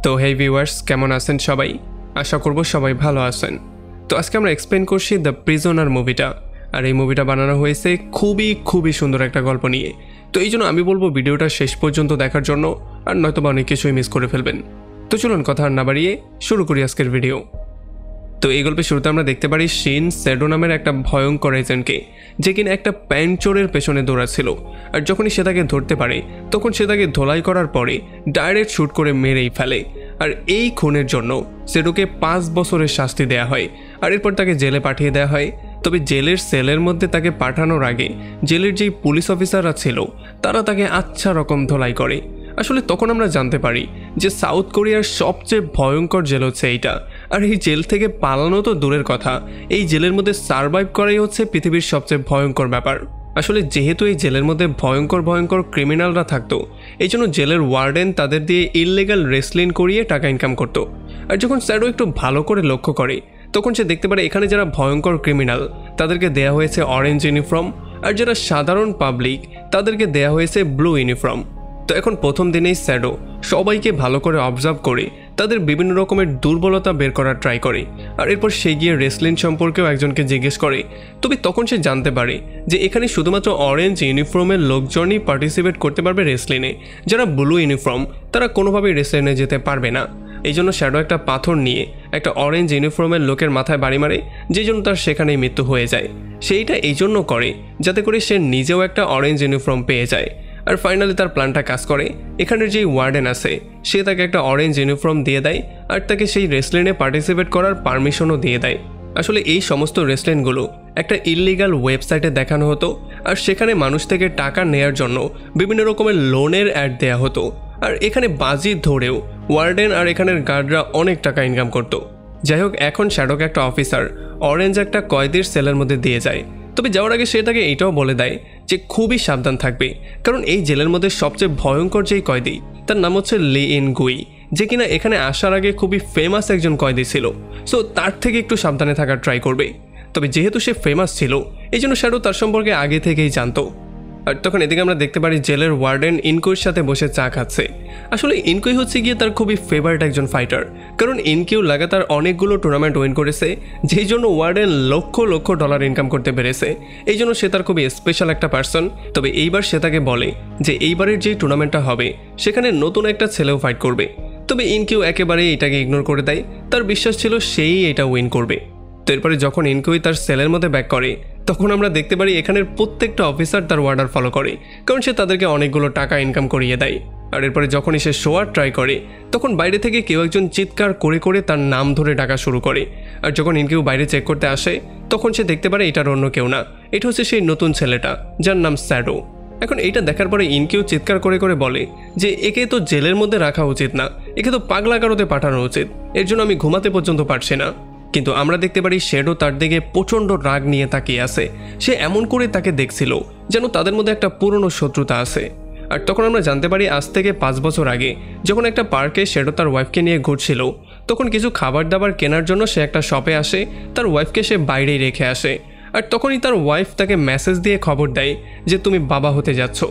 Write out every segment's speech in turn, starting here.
তো হেই ভিউয়ার্স, কেমন আছেন সবাই? আশা করব সবাই ভালো আছেন। তো আজকে আমরা এক্সপ্লেন করছি দ্য প্রিজনার মুভিটা। আর এই মুভিটা বানানো হয়েছে খুবই সুন্দর একটা গল্প নিয়ে। তো এই জন্য আমি বলবো ভিডিওটা শেষ পর্যন্ত দেখার জন্য, আর নয়তো অনেক কিছুই মিস করে ফেলবেন। তো চলুন কথা আর না বাড়িয়ে শুরু করি আজকের ভিডিও। তো এই গল্পের শুরুতে আমরা দেখতে পারি শিন স্যাডো নামের একটা ভয়ঙ্কর এজেন্টকে, যে কিনা একটা প্যান্ট চোরের পেছনে দৌড়াচ্ছিল। আর যখনই সে তাকে ধরতে পারে তখন সে তাকে ধোলাই করার পরে ডাইরেক্ট শ্যুট করে মেরেই ফেলে। আর এই খুনের জন্য স্যাডোকে 5 বছরের শাস্তি দেয়া হয়, আর এরপর তাকে জেলে পাঠিয়ে দেওয়া হয়। তবে জেলের সেলের মধ্যে তাকে পাঠানোর আগে জেলের যেই পুলিশ অফিসাররা ছিল তারা তাকে আচ্ছা রকম ধোলাই করে। আসলে তখন আমরা জানতে পারি যে সাউথ কোরিয়ার সবচেয়ে ভয়ঙ্কর জেল হচ্ছে এইটা। আর এই জেল থেকে পালানো তো দূরের কথা, এই জেলের মধ্যে সারভাইভ করাই হচ্ছে পৃথিবীর সবচেয়ে ভয়ঙ্কর ব্যাপার। আসলে যেহেতু এই জেলের মধ্যে ভয়ঙ্কর ক্রিমিনালরা থাকতো, এই জন্য জেলের ওয়ার্ডেন তাদের দিয়ে ইললিগাল রেসলিং করিয়ে টাকা ইনকাম করতো। আর যখন স্যাডো একটু ভালো করে লক্ষ্য করে তখন সে দেখতে পারে এখানে যারা ভয়ঙ্কর ক্রিমিনাল তাদেরকে দেয়া হয়েছে অরেঞ্জ ইউনিফর্ম, আর যারা সাধারণ পাবলিক তাদেরকে দেয়া হয়েছে ব্লু ইউনিফর্ম। তো এখন প্রথম দিনেই স্যাডো সবাইকে ভালো করে অবজার্ভ করে তাদের বিভিন্ন রকমের দুর্বলতা বের করার ট্রাই করে। আর এরপর সে গিয়ে রেসলিং সম্পর্কেও একজনকে জিজ্ঞেস করে। তবে তখন সে জানতে পারে যে এখানে শুধুমাত্র অরেঞ্জ ইউনিফর্মের লোকজনই পার্টিসিপেট করতে পারবে রেসলিংয়ে, যারা ব্লু ইউনিফর্ম তারা কোনোভাবেই রেসলিংয়ে যেতে পারবে না। এই জন্য শ্যাডো একটা পাথর নিয়ে একটা অরেঞ্জ ইউনিফর্মের লোকের মাথায় বাড়ি মারে, যে জন্য তার সেখানেই মৃত্যু হয়ে যায়। সেইটা এই জন্য করে যাতে করে সে নিজেও একটা অরেঞ্জ ইউনিফর্ম পেয়ে যায়। আর ফাইনালি তার প্ল্যানটা কাজ করে। এখানের যেই ওয়ার্ডেন আছে সে তাকে একটা অরেঞ্জ ইউনিফর্ম দিয়ে দেয়, আর তাকে সেই রেসলিংয়ে পার্টিসিপেট করার পারমিশনও দিয়ে দেয়। আসলে এই সমস্ত রেসলিংগুলো একটা ইললিগাল ওয়েবসাইটে দেখানো হতো, আর সেখানে মানুষ থেকে টাকা নেয়ার জন্য বিভিন্ন রকমের লোনের অ্যাড দেয়া হতো। আর এখানে বাজি ধরেও ওয়ার্ডেন আর এখানের গার্ডরা অনেক টাকা ইনকাম করতো। যাই হোক, এখন শ্যাডোকে একটা অফিসার অরেঞ্জ একটা কয়েদির সেলের মধ্যে দিয়ে যায়। তবে যাওয়ার আগে সে তাকে এটাও বলে দেয় যে খুবই সাবধান থাকবে, কারণ এই জেলের মধ্যে সবচেয়ে ভয়ঙ্কর যেই কয়েদি তার নাম হচ্ছে লি ইন গুই, যে কিনা এখানে আসার আগে খুবই ফেমাস একজন কয়েদি ছিল। সো তার থেকে একটু সাবধানে থাকার ট্রাই করবে। তবে যেহেতু সে ফেমাস ছিল এই জন্য শ্যাডো তার সম্পর্কে আগে থেকেই জানতো। আর তখন এদিকে আমরা দেখতে পারি জেলের ওয়ার্ডেন ইনকিউর সাথে বসে চা খাচ্ছে। আসলে ইনকিউ হচ্ছে গিয়ে তার খুবই ফেভারিট একজন ফাইটার, কারণ ইনকিউ লাগাতার অনেকগুলো টুর্নামেন্ট উইন করেছে, যেই জন্য ওয়ার্ডেন লক্ষ ডলার ইনকাম করতে পেরেছে। এই জন্য সে তার খুবই স্পেশাল একটা পার্সন। তবে এইবার সে তাকে বলে যে এইবারের যেই টুর্নামেন্টটা হবে সেখানে নতুন একটা ছেলেও ফাইট করবে। তবে ইনকিউ একেবারে এটাকে ইগনোর করে দেয়, তার বিশ্বাস ছিল সেই এটা উইন করবে। তো এরপরে যখন ইনকিউ তার সেলের মধ্যে ব্যাক করে তখন আমরা দেখতে পারি এখানের প্রত্যেকটা অফিসার তার ওয়ার্ডার ফলো করে, কারণ সে তাদেরকে অনেকগুলো টাকা ইনকাম করিয়ে দেয়। আর এরপরে যখনই সে শোয়ার ট্রাই করে তখন বাইরে থেকে কেউ একজন চিৎকার করে তার নাম ধরে ডাকা শুরু করে। আর যখন ইনকিউ বাইরে চেক করতে আসে তখন সে দেখতে পারে এটার অন্য কেউ না, এটা হচ্ছে সেই নতুন ছেলেটা যার নাম স্যাডো। এখন এইটা দেখার পরে ইনকিউ চিৎকার করে বলে যে একে তো জেলের মধ্যে রাখা উচিত না, একে তো পাগলাগারোতে পাঠানো উচিত, এর জন্য আমি ঘুমাতে পর্যন্ত পারছি না। কিন্তু আমরা দেখতে পারি শ্যাডো তার দিকে প্রচণ্ড রাগ নিয়ে তাকিয়ে আছে। সে এমন করে তাকে দেখছিল যেন তাদের মধ্যে একটা পুরনো শত্রুতা আছে। আর তখন আমরা জানতে পারি আজ থেকে 5 বছর আগে যখন একটা পার্কে শ্যাডো তার ওয়াইফকে নিয়ে ঘুরছিল, তখন কিছু খাবার দাবার কেনার জন্য সে একটা শপে আসে, তার ওয়াইফকে সে বাইরেই রেখে আসে। আর তখনই তার ওয়াইফ তাকে মেসেজ দিয়ে খবর দেয় যে তুমি বাবা হতে যাচ্ছ।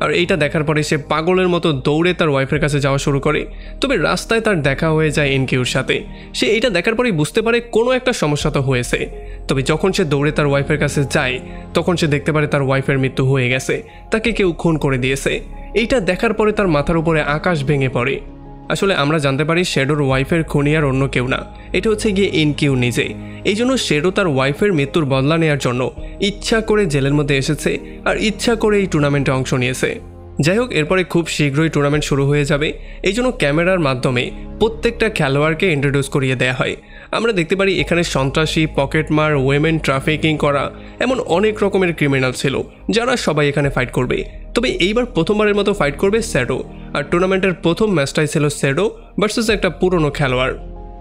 আর এইটা দেখার পরে সে পাগলের মতো দৌড়ে তার ওয়াইফের কাছে যাওয়া শুরু করে। তবে রাস্তায় তার দেখা হয়ে যায় ইনকিউর সাথে। সে এইটা দেখার পরেই বুঝতে পারে কোনো একটা সমস্যা তো হয়েছে। তবে যখন সে দৌড়ে তার ওয়াইফের কাছে যায় তখন সে দেখতে পারে তার ওয়াইফের মৃত্যু হয়ে গেছে, তাকে কেউ খুন করে দিয়েছে। এইটা দেখার পরে তার মাথার উপরে আকাশ ভেঙে পড়ে। আসলে আমরা জানতে পারি শ্যাডোর ওয়াইফের খুনি আর অন্য কেউ না, এটা হচ্ছে গিয়ে ইনকিউ নিজে। এই জন্য শ্যাডো তার ওয়াইফের মৃত্যুর বদলা নেওয়ার জন্য ইচ্ছা করে জেলের মধ্যে এসেছে, আর ইচ্ছা করে এই টুর্নামেন্টে অংশ নিয়েছে। যাই হোক, এরপরে খুব শীঘ্রই টুর্নামেন্ট শুরু হয়ে যাবে। এই জন্য ক্যামেরার মাধ্যমে প্রত্যেকটা খেলোয়াড়কে ইন্ট্রোডিউস করিয়ে দেওয়া হয়। আমরা দেখতে পারি এখানে সন্ত্রাসী, পকেটমার, ওয়েমেন ট্রাফিকিং করা এমন অনেক রকমের ক্রিমিনাল ছিল যারা সবাই এখানে ফাইট করবে। তবে এইবার প্রথমবারের মতো ফাইট করবে স্যাডো। আর টুর্নামেন্টের প্রথম ম্যাচটাই ছিল স্যাডো ভার্সেস একটা পুরনো খেলোয়াড়।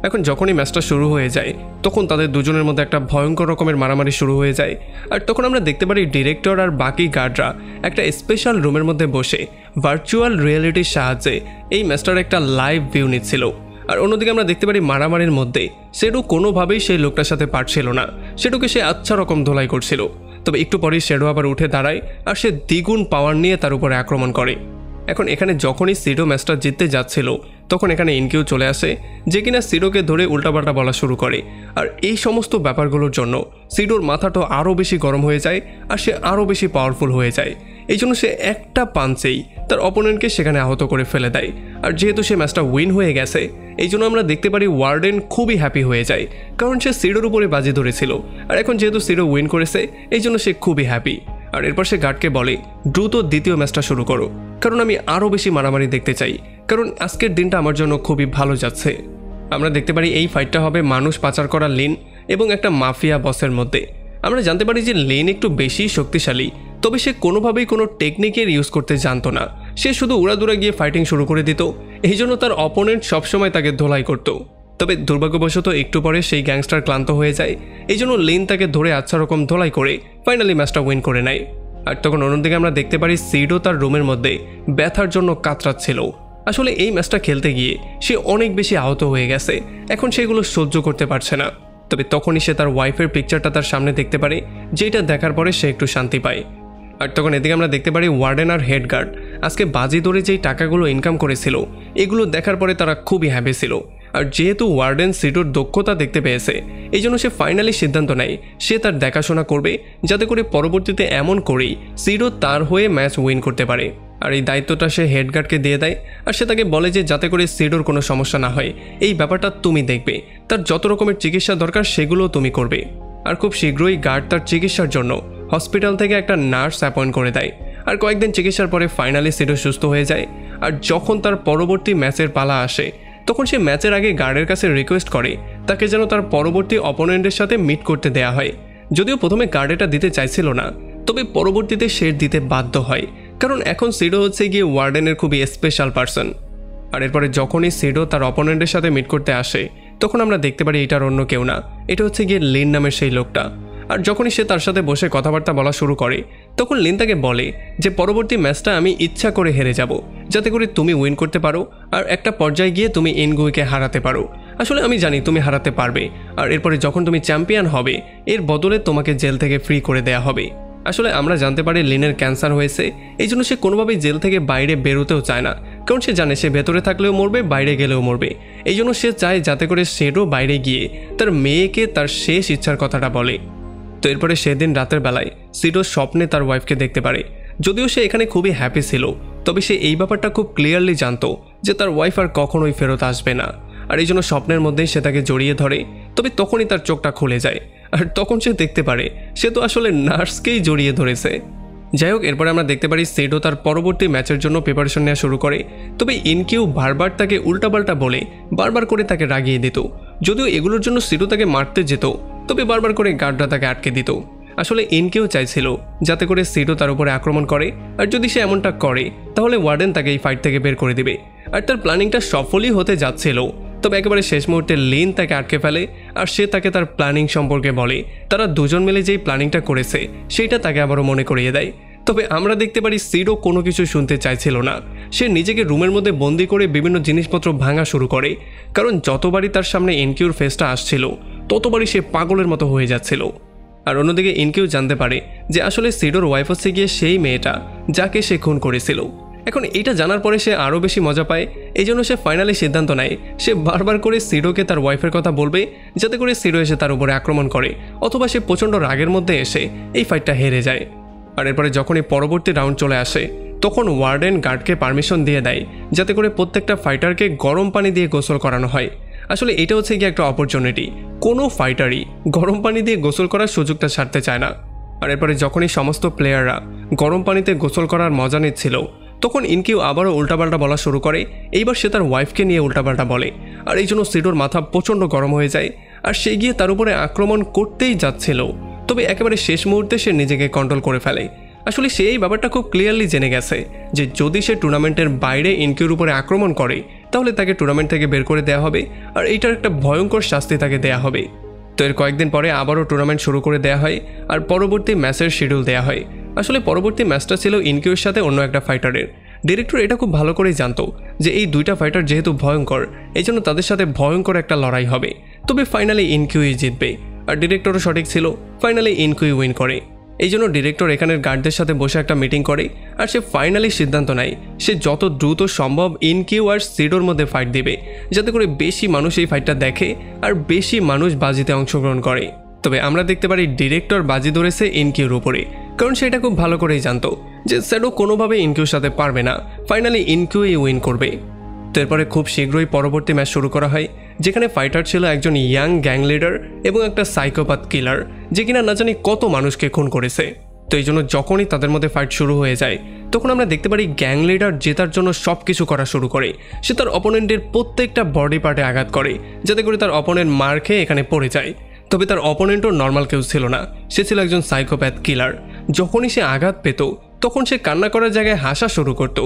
এখন যখনই ম্যাচটা শুরু হয়ে যায় তখন তাদের দুজনের মধ্যে একটা ভয়ঙ্কর রকমের মারামারি শুরু হয়ে যায়। আর তখন আমরা দেখতে পারি ডিরেক্টর আর বাকি গার্ডরা একটা স্পেশাল রুমের মধ্যে বসে ভার্চুয়াল রিয়েলিটির সাহায্যে এই ম্যাচটার একটা লাইভ ভিউ নিচ্ছিল। আর অন্যদিকে আমরা দেখতে পারি মারামারির মধ্যে শ্যাডো কোনোভাবেই সেই লোকটার সাথে পারছিল না, শ্যাডোকে সে আচ্ছা রকম ধোলাই করছিল। তবে একটু পরেই শ্যাডো আবার উঠে দাঁড়ায় আর সে দ্বিগুণ পাওয়ার নিয়ে তার উপরে আক্রমণ করে। এখন এখানে যখনই সিডো ম্যাচটা জিততে যাচ্ছিল তখন এখানে ইনকিউ চলে আসে, যে কিনা সিডোকে ধরে উল্টাপাল্টা বলা শুরু করে। আর এই সমস্ত ব্যাপারগুলোর জন্য সিডোর মাথাটা আরও বেশি গরম হয়ে যায় আর সে আরও বেশি পাওয়ারফুল হয়ে যায়। এই জন্য সে একটা পাঞ্চেই তার অপোনেন্টকে সেখানে আহত করে ফেলে দেয়। আর যেহেতু সে ম্যাচটা উইন হয়ে গেছে, এই জন্য আমরা দেখতে পারি ওয়ার্ডেন খুবই হ্যাপি হয়ে যায়, কারণ সে সিডোর উপরে বাজি ধরেছিল। আর এখন যেহেতু সিডো উইন করেছে, এই জন্য সে খুবই হ্যাপি। আর এরপর সে গার্ডকে বলে, দ্রুত দ্বিতীয় ম্যাচটা শুরু করো, কারণ আমি আরও বেশি মারামারি দেখতে চাই, কারণ আজকের দিনটা আমার জন্য খুবই ভালো যাচ্ছে। আমরা দেখতে পারি এই ফাইটটা হবে মানুষ পাচার করা লিন এবং একটা মাফিয়া বসের মধ্যে। আমরা জানতে পারি যে লিন একটু বেশি শক্তিশালী, তবে সে কোনোভাবেই কোনো টেকনিকের ইউজ করতে জানতো না। সে শুধু উড়াদুরা গিয়ে ফাইটিং শুরু করে দিত, এই জন্য তার অপোনেন্ট সবসময় তাকে ধোলাই করত। তবে দুর্ভাগ্যবশত একটু পরে সেই গ্যাংস্টার ক্লান্ত হয়ে যায়, এই জন্য লিন তাকে ধরে আচ্ছা রকম ধোলাই করে ফাইনালি ম্যাচটা উইন করে নেয়। আর তখন অন্যদিকে আমরা দেখতে পারি সিডো তার রুমের মধ্যে ব্যথার জন্য কাতরাচ্ছিল। আসলে এই ম্যাচটা খেলতে গিয়ে সে অনেক বেশি আহত হয়ে গেছে, এখন সেগুলো সহ্য করতে পারছে না। তবে তখনই সে তার ওয়াইফের পিকচারটা তার সামনে দেখতে পারে, যেটা দেখার পরে সে একটু শান্তি পায়। আর তখন এদিকে আমরা দেখতে পারি ওয়ার্ডেন আর হেড গার্ড আজকে বাজি ধরে যেই টাকাগুলো ইনকাম করেছিল, এগুলো দেখার পরে তারা খুবই হ্যাপি ছিল। আর যেহেতু ওয়ার্ডেন সিডোর দক্ষতা দেখতে পেয়েছে, এই জন্য সে ফাইনালি সিদ্ধান্ত নেয় সে তার দেখাশোনা করবে, যাতে করে পরবর্তীতে এমন করেই সিডো তার হয়ে ম্যাচ উইন করতে পারে। আর এই দায়িত্বটা সে হেডগার্ডকে দিয়ে দেয়। আর সে তাকে বলে যে যাতে করে সিডোর কোনো সমস্যা না হয়, এই ব্যাপারটা তুমি দেখবে, তার যত রকমের চিকিৎসা দরকার সেগুলো তুমি করবে। আর খুব শীঘ্রই গার্ড তার চিকিৎসার জন্য হসপিটাল থেকে একটা নার্স অ্যাপয়েন্ট করে দেয়। আর কয়েকদিন চিকিৎসার পরে ফাইনালি সিডো সুস্থ হয়ে যায়। আর যখন তার পরবর্তী ম্যাচের পালা আসে, তখন সে ম্যাচের আগে গার্ডের কাছে রিকোয়েস্ট করে তাকে যেন তার পরবর্তী অপোনেন্টের সাথে মিট করতে দেয়া হয়। যদিও প্রথমে গার্ড এটা দিতে চাইছিল না, তবে পরবর্তীতে সে দিতে বাধ্য হয়, কারণ এখন সিডো হচ্ছে গিয়ে ওয়ার্ডেনের খুবই স্পেশাল পার্সন। আর এরপরে যখনই সিডো তার অপোনেন্টের সাথে মিট করতে আসে, তখন আমরা দেখতে পারি এটার অন্য কেউ না, এটা হচ্ছে গিয়ে লিন নামের সেই লোকটা। আর যখনই সে তার সাথে বসে কথাবার্তা বলা শুরু করে, তখন লিন তাকে বলে যে পরবর্তী ম্যাচটা আমি ইচ্ছা করে হেরে যাব, যাতে করে তুমি উইন করতে পারো আর একটা পর্যায়ে গিয়ে তুমি ইনগুইকে হারাতে পারো। আসলে আমি জানি তুমি হারাতে পারবে, আর এরপরে যখন তুমি চ্যাম্পিয়ন হবে, এর বদলে তোমাকে জেল থেকে ফ্রি করে দেয়া হবে। আসলে আমরা জানতে পারি লিনের ক্যান্সার হয়েছে, এই জন্য সে কোনোভাবেই জেল থেকে বাইরে বেরোতেও চায় না, কারণ সে জানে সে ভেতরে থাকলেও মরবে, বাইরে গেলেও মরবে। এই জন্য সে চায় যাতে করে সেডো বাইরে গিয়ে তার মেয়েকে তার শেষ ইচ্ছার কথাটা বলে। তো এরপরে সেদিন রাতের বেলায় সিডো স্বপ্নে তার ওয়াইফকে দেখতে পারে। যদিও সে এখানে খুবই হ্যাপি ছিল, তবে সে এই ব্যাপারটা খুব ক্লিয়ারলি জানতো যে তার ওয়াইফ আর কখনোই ফেরত আসবে না। আর এই জন্য স্বপ্নের মধ্যেই সে তাকে জড়িয়ে ধরে। তবে তখনই তার চোখটা খুলে যায়, আর তখন সে দেখতে পারে সে তো আসলে নার্সকেই জড়িয়ে ধরেছে। যাই হোক, এরপরে আমরা দেখতে পারি সিডো তার পরবর্তী ম্যাচের জন্য প্রিপারেশন নেওয়া শুরু করে। তবে ইনকিউ বারবার তাকে উল্টাপাল্টা বলে বারবার করে তাকে রাগিয়ে দিত। যদিও এগুলোর জন্য সিডো তাকে মারতে যেত, তবে বারবার করে গার্ডরা তাকে আটকে দিত। আসলে ইনকিউ চাইছিল যাতে করে সিডো তার উপরে আক্রমণ করে, আর যদি সে এমনটা করে তাহলে ওয়ার্ডেন তাকে এই ফাইট থেকে বের করে দিবে। আর তার প্ল্যানিংটা সফলই হতে যাচ্ছিল, তবে একেবারে শেষ মুহূর্তে লিন তাকে আটকে ফেলে। আর সে তাকে তার প্ল্যানিং সম্পর্কে বলে, তারা দুজন মিলে যেই প্ল্যানিংটা করেছে সেটা তাকে আবারও মনে করিয়ে দেয়। তবে আমরা দেখতে পারি সিডো কোনো কিছু শুনতে চাইছিল না। সে নিজেকে রুমের মধ্যে বন্দি করে বিভিন্ন জিনিসপত্র ভাঙা শুরু করে, কারণ যতবারই তার সামনে ইনকিউর ফেসটা আসছিল ততবারই সে পাগলের মতো হয়ে যাচ্ছিল। আর অন্যদিকে ইনকিউ জানতে পারে যে আসলে সিডোর ওয়াইফ হচ্ছে গিয়ে সেই মেয়েটা যাকে সে খুন করেছিল। এখন এটা জানার পরে সে আরও বেশি মজা পায়, এই জন্য সে ফাইনালি সিদ্ধান্ত নেয় সে বারবার করে সিডোকে তার ওয়াইফের কথা বলবে, যাতে করে সিডো এসে তার উপরে আক্রমণ করে, অথবা সে প্রচণ্ড রাগের মধ্যে এসে এই ফাইটটা হেরে যায়। আর এরপরে যখনই পরবর্তী রাউন্ড চলে আসে, তখন ওয়ার্ডেন গার্ডকে পারমিশন দিয়ে দেয় যাতে করে প্রত্যেকটা ফাইটারকে গরম পানি দিয়ে গোসল করানো হয়। আসলে এটা হচ্ছে গিয়ে একটা অপরচুনিটি, কোনো ফাইটারই গরম পানি দিয়ে গোসল করার সুযোগটা ছাড়তে চায় না। আর এরপরে যখনই সমস্ত প্লেয়াররা গরম পানিতে গোসল করার মজা নিচ্ছিল, তখন ইনকিউ আবারও উল্টাপাল্টা বলা শুরু করে। এইবার সে তার ওয়াইফকে নিয়ে উল্টাপাল্টা বলে, আর এই জন্য সিডোর মাথা প্রচণ্ড গরম হয়ে যায়। আর সে গিয়ে তার উপরে আক্রমণ করতেই যাচ্ছিল, তবে একেবারে শেষ মুহূর্তে সে নিজেকে কন্ট্রোল করে ফেলে। আসলে সে এই ব্যাপারটা খুব ক্লিয়ারলি জেনে গেছে যে যদি সে টুর্নামেন্টের বাইরে ইনকিউর উপরে আক্রমণ করে তাহলে তাকে টুর্নামেন্ট থেকে বের করে দেওয়া হবে, আর এইটার একটা ভয়ঙ্কর শাস্তি তাকে দেয়া হবে। তো এর কয়েকদিন পরে আবারও টুর্নামেন্ট শুরু করে দেওয়া হয়, আর পরবর্তী ম্যাচের শিডিউল দেওয়া হয়। আসলে পরবর্তী ম্যাচটা ছিল ইনকিউর সাথে অন্য একটা ফাইটারের। ডিরেক্টর এটা খুব ভালো করেই জানতো যে এই দুইটা ফাইটার যেহেতু ভয়ঙ্কর, এই জন্য তাদের সাথে ভয়ঙ্কর একটা লড়াই হবে। তবে ফাইনালি ইনকিউই জিতবে, আর ডিরেক্টরও সঠিক ছিল, ফাইনালি ইনকিউ উইন করে। এই জন্য ডিরেক্টর এখানের গার্ডদের সাথে বসে একটা মিটিং করে আর সে ফাইনালি সিদ্ধান্ত নেয় সে যত দ্রুত সম্ভব ইনকিউ আর সিডোর মধ্যে ফাইট দেবে, যাতে করে বেশি মানুষ এই ফাইটটা দেখে আর বেশি মানুষ বাজিতে অংশগ্রহণ করে। তবে আমরা দেখতে পারি ডিরেক্টর বাজি ধরেছে ইনকিউর উপরে, কারণ সেটা খুব ভালো করেই জানতো যে শ্যাডো কোনোভাবে ইনকিউর সাথে পারবে না, ফাইনালি ইনকিউই উইন করবে। তারপরে খুব শীঘ্রই পরবর্তী ম্যাচ শুরু করা হয়, যেখানে ফাইটার ছিল একজন ইয়াং গ্যাং লিডার এবং একটা সাইকোপ্যাথ কিলার, যে কিনা না জানি কত মানুষকে খুন করেছে। তো এই জন্য যখনই তাদের মধ্যে ফাইট শুরু হয়ে যায় তখন আমরা দেখতে পারি গ্যাং লিডার জেতার জন্য সব কিছু করা শুরু করে। সে তার অপোনেন্টের প্রত্যেকটা বডি পার্টে আঘাত করে, যাতে করে তার অপোনেন্ট মার খেয়ে এখানে পড়ে যায়। তবে তার অপোনেন্টও নর্মাল কেউ ছিল না, সে ছিল একজন সাইকোপ্যাথ কিলার। যখনই সে আঘাত পেত তখন সে কান্না করার জায়গায় হাসা শুরু করত।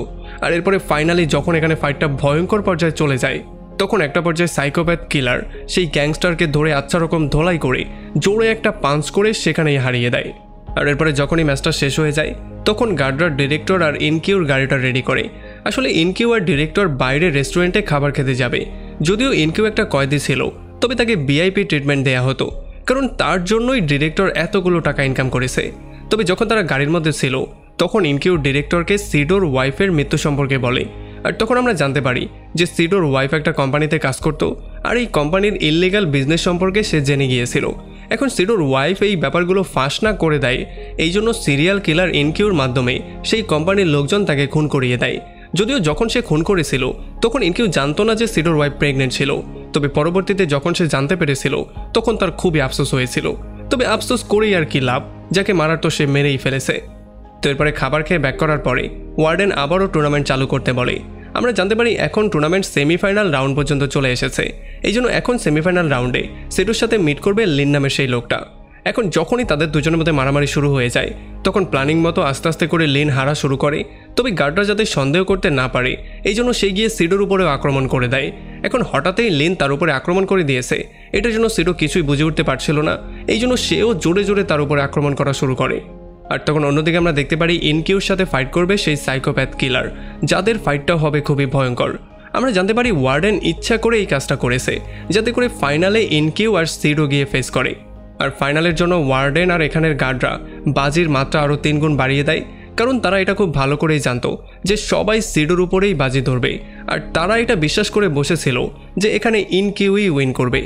আর এরপরে ফাইনালি যখন এখানে ফাইটটা ভয়ঙ্কর পর্যায়ে চলে যায় তখন একটা পর্যায়ে সাইকোপ্যাথ কিলার সেই গ্যাংস্টারকে ধরে আচ্ছা রকম ধোলাই করে জোরে একটা পাঞ্চ করে সেখানেই হারিয়ে দেয়। আর এরপরে যখনই ম্যাচটা শেষ হয়ে যায় তখন গার্ডরা ডিরেক্টর আর ইনকিউর গাড়িটা রেডি করে। আসলে ইনকিউ আর ডিরেক্টর বাইরে রেস্টুরেন্টে খাবার খেতে যাবে। যদিও ইনকিউ একটা কয়েদি ছিল, তবে তাকে ভিআইপি ট্রিটমেন্ট দেওয়া হতো, কারণ তার জন্যই ডিরেক্টর এতগুলো টাকা ইনকাম করেছে। তবে যখন তারা গাড়ির মধ্যে ছিল তখন ইনকিউ ডিরেক্টরকে সিডোর ওয়াইফের মৃত্যু সম্পর্কে বলে। আর তখন আমরা জানতে পারি যে সিডোর ওয়াইফ একটা কোম্পানিতে কাজ করত আর এই কোম্পানির ইললিগাল বিজনেস সম্পর্কে সে জেনে গিয়েছিল। এখন সিডোর ওয়াইফ এই ব্যাপারগুলো ফাঁস না করে দেয়, এই জন্য সিরিয়াল কিলার ইনকিউর মাধ্যমে সেই কোম্পানির লোকজন তাকে খুন করিয়ে দেয়। যদিও যখন সে খুন করেছিল তখন ইনকিউ জানতো না যে সিডোর ওয়াইফ প্রেগনেন্ট ছিল, তবে পরবর্তীতে যখন সে জানতে পেরেছিল তখন তার খুবই আফসোস হয়েছিল। তবে আফসোস করেই আর কি লাভ, যাকে মারার তো সে মেরেই ফেলেছে। তো এরপরে খাবার খেয়ে ব্যাক করার পরে ওয়ার্ডেন আবারও টুর্নামেন্ট চালু করতে বলে। আমরা জানতে পারি এখন টুর্নামেন্ট সেমিফাইনাল রাউন্ড পর্যন্ত চলে এসেছে। এই জন্য এখন সেমিফাইনাল রাউন্ডে সিডোর সাথে মিট করবে লিন নামের সেই লোকটা। এখন যখনই তাদের দুজনের মধ্যে মারামারি শুরু হয়ে যায় তখন প্ল্যানিং মতো আস্তে আস্তে করে লিন হারা শুরু করে। তবে গার্ডরা যাতে সন্দেহ করতে না পারে এই জন্য সে গিয়ে সিডোর উপরেও আক্রমণ করে দেয়। এখন হঠাৎই লিন তার উপরে আক্রমণ করে দিয়েছে, এটার জন্য সিডো কিছুই বুঝে উঠতে পারছিল না। এই জন্য সেও জোরে জোরে তার উপরে আক্রমণ করা শুরু করে। আর তখন অন্যদিকে আমরা দেখতে পারি ইনকিউর সাথে ফাইট করবে সেই সাইকোপ্যাথ কিলার, যাদের ফাইটটা হবে খুবই ভয়ঙ্কর। আমরা জানতে পারি ওয়ার্ডেন ইচ্ছা করে এই কাজটা করেছে, যাতে করে ফাইনালে ইনকিউ আর সিডো গিয়ে ফেস করে। আর ফাইনালের জন্য ওয়ার্ডেন আর এখানের গার্ডরা বাজির মাত্রা আরও 3 গুণ বাড়িয়ে দেয়, কারণ তারা এটা খুব ভালো করেই জানতো যে সবাই সিডোর উপরেই বাজি ধরবে। আর তারা এটা বিশ্বাস করে বসেছিল যে এখানে ইনকিউই উইন করবে।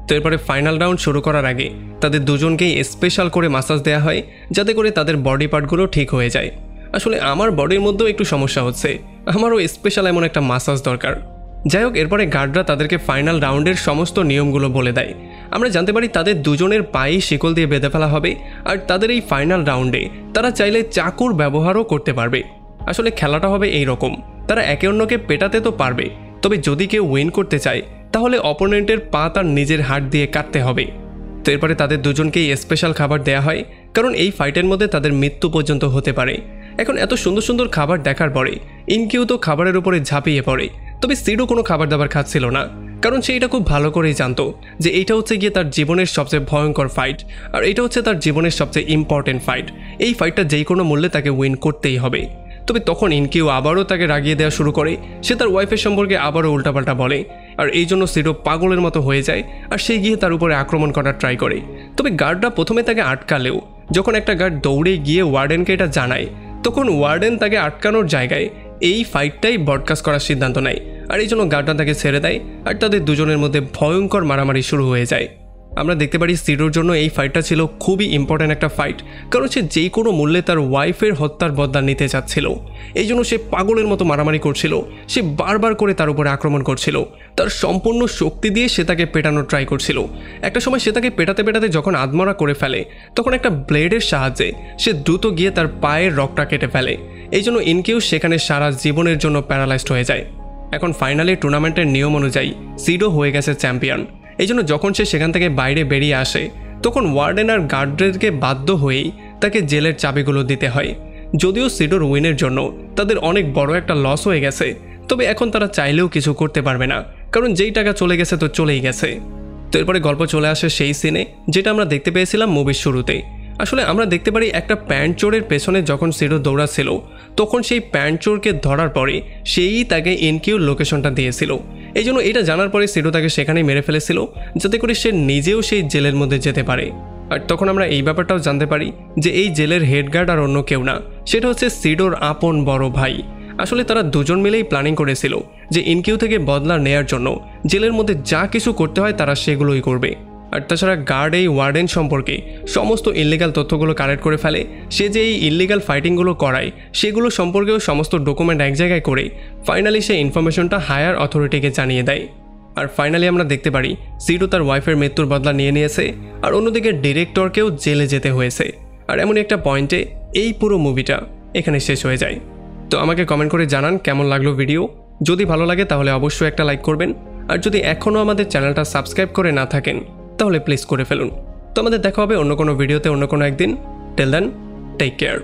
তো এরপরে ফাইনাল রাউন্ড শুরু করার আগে তাদের দুজনকেই স্পেশাল করে মাসাজ দেওয়া হয়, যাতে করে তাদের বডি পার্টগুলো ঠিক হয়ে যায়। আসলে আমার বডির মধ্যেও একটু সমস্যা হচ্ছে, আমারও স্পেশাল এমন একটা মাসাজ দরকার। যাই হোক, এরপরে গার্ডরা তাদেরকে ফাইনাল রাউন্ডের সমস্ত নিয়মগুলো বলে দেয়। আমরা জানতে পারি তাদের দুজনের পায়ে শিকল দিয়ে বেঁধে ফেলা হবে, আর তাদের এই ফাইনাল রাউন্ডে তারা চাইলে চাকুর ব্যবহারও করতে পারবে। আসলে খেলাটা হবে এই রকম, তারা একে অন্যকে পেটাতে তো পারবে, তবে যদি কেউ উইন করতে চায় তাহলে অপোনেন্টের পা তার নিজের হাত দিয়ে কাটতে হবে। তো এরপরে তাদের দুজনকেই স্পেশাল খাবার দেয়া হয়, কারণ এই ফাইটের মধ্যে তাদের মৃত্যু পর্যন্ত হতে পারে। এখন এত সুন্দর সুন্দর খাবার দেখার পরে ইনকিউ তো খাবারের উপরে ঝাঁপিয়ে পড়ে। তবে সিডো কোনো খাবার দাবার খাচ্ছিল না, কারণ সে এটা খুব ভালো করেই জানতো যে এইটা হচ্ছে গিয়ে তার জীবনের সবচেয়ে ভয়ঙ্কর ফাইট, আর এটা হচ্ছে তার জীবনের সবচেয়ে ইম্পর্টেন্ট ফাইট। এই ফাইটটা যেই কোনো মূল্যে তাকে উইন করতেই হবে। তবে তখন ইনকিউ আবারও তাকে রাগিয়ে দেওয়া শুরু করে, সে তার ওয়াইফের সম্পর্কে আবারও উল্টাপাল্টা বলে, আর এই জন্য সিডো পাগলের মতো হয়ে যায় আর সে গিয়ে তার উপরে আক্রমণ করার ট্রাই করে। তবে গার্ডরা প্রথমে তাকে আটকালেও যখন একটা গার্ড দৌড়ে গিয়ে ওয়ার্ডেনকে এটা জানায় তখন ওয়ার্ডেন তাকে আটকানোর জায়গায় এই ফাইটটাই ব্রডকাস্ট করার সিদ্ধান্ত নেয়, আর এই জন্য গার্ডরা তাকে ছেড়ে দেয় আর তাদের দুজনের মধ্যে ভয়ঙ্কর মারামারি শুরু হয়ে যায়। আমরা দেখতে পারি সিডোর জন্য এই ফাইটটা ছিল খুবই ইম্পর্ট্যান্ট একটা ফাইট, কারণ সে যেই কোনো মূল্যে তার ওয়াইফের হত্যার বদলা নিতে চাচ্ছিল। এই জন্য সে পাগলের মতো মারামারি করছিল, সে বারবার করে তার উপরে আক্রমণ করছিল, তার সম্পূর্ণ শক্তি দিয়ে সে তাকে পেটানোর ট্রাই করছিল। একটা সময় সে তাকে পেটাতে পেটাতে যখন আধমরা করে ফেলে তখন একটা ব্লেডের সাহায্যে সে দ্রুত গিয়ে তার পায়ের রগটা কেটে ফেলে। এই জন্য ইনকিউ সেখানে সারা জীবনের জন্য প্যারালাইজড হয়ে যায়। এখন ফাইনালি টুর্নামেন্টের নিয়ম অনুযায়ী সিডো হয়ে গেছে চ্যাম্পিয়ন। এই জন্য যখন সে সেখান থেকে বাইরে বেরিয়ে আসে তখন ওয়ার্ডেন আর গার্ডদেরকে বাধ্য হয়েই তাকে জেলের চাবিগুলো দিতে হয়। যদিও সিডোর উইনের জন্য তাদের অনেক বড় একটা লস হয়ে গেছে, তবে এখন তারা চাইলেও কিছু করতে পারবে না, কারণ যেই টাকা চলে গেছে তো চলেই গেছে। তো এরপরে গল্প চলে আসে সেই সিনে যেটা আমরা দেখতে পেয়েছিলাম মুভির শুরুতে। আসলে আমরা দেখতে পারি একটা প্যান্ট চোরের পেছনে যখন সিডো দৌড়াচ্ছিল তখন সেই প্যান্ট চোরকে ধরার পরে সেই তাকে ইনকিউর লোকেশনটা দিয়েছিল। এই জন্য এটা জানার পরে সিডো তাকে সেখানেই মেরে ফেলেছিল, যাতে করে সে নিজেও সেই জেলের মধ্যে যেতে পারে। আর তখন আমরা এই ব্যাপারটাও জানতে পারি যে এই জেলের হেড গার্ড আর অন্য কেউ না, সেটা হচ্ছে সিডোর আপন বড় ভাই। আসলে তারা দুজন মিলেই প্ল্যানিং করেছিল যে ইনকিউ থেকে বদলা নেয়ার জন্য জেলের মধ্যে যা কিছু করতে হয় তারা সেগুলোই করবে। আর তাছাড়া গার্ড এই ওয়ার্ডেন সম্পর্কে সমস্ত ইল্লিগাল তথ্যগুলো কালেক্ট করে ফেলে। সে যে এই ইল্লিগাল ফাইটিংগুলো করায় সেগুলো সম্পর্কেও সমস্ত ডকুমেন্ট এক জায়গায় করে ফাইনালি সে ইনফরমেশনটা হায়ার অথরিটিকে জানিয়ে দেয়। আর ফাইনালি আমরা দেখতে পারি সিডো তার ওয়াইফের মৃত্যুর বদলা নিয়ে নিয়েছে, আর অন্যদিকে ডিরেক্টরকেও জেলে যেতে হয়েছে। আর এমন একটা পয়েন্টে এই পুরো মুভিটা এখানে শেষ হয়ে যায়। তো আমাকে কমেন্ট করে জানান কেমন লাগলো ভিডিও। যদি ভালো লাগে তাহলে অবশ্যই একটা লাইক করবেন, আর যদি এখনও আমাদের চ্যানেলটা সাবস্ক্রাইব করে না থাকেন তাহলে প্লিজ করে ফেলুন। তো আমাদের দেখা হবে অন্য কোনো ভিডিওতে অন্য কোনো একদিন। Till then, take care.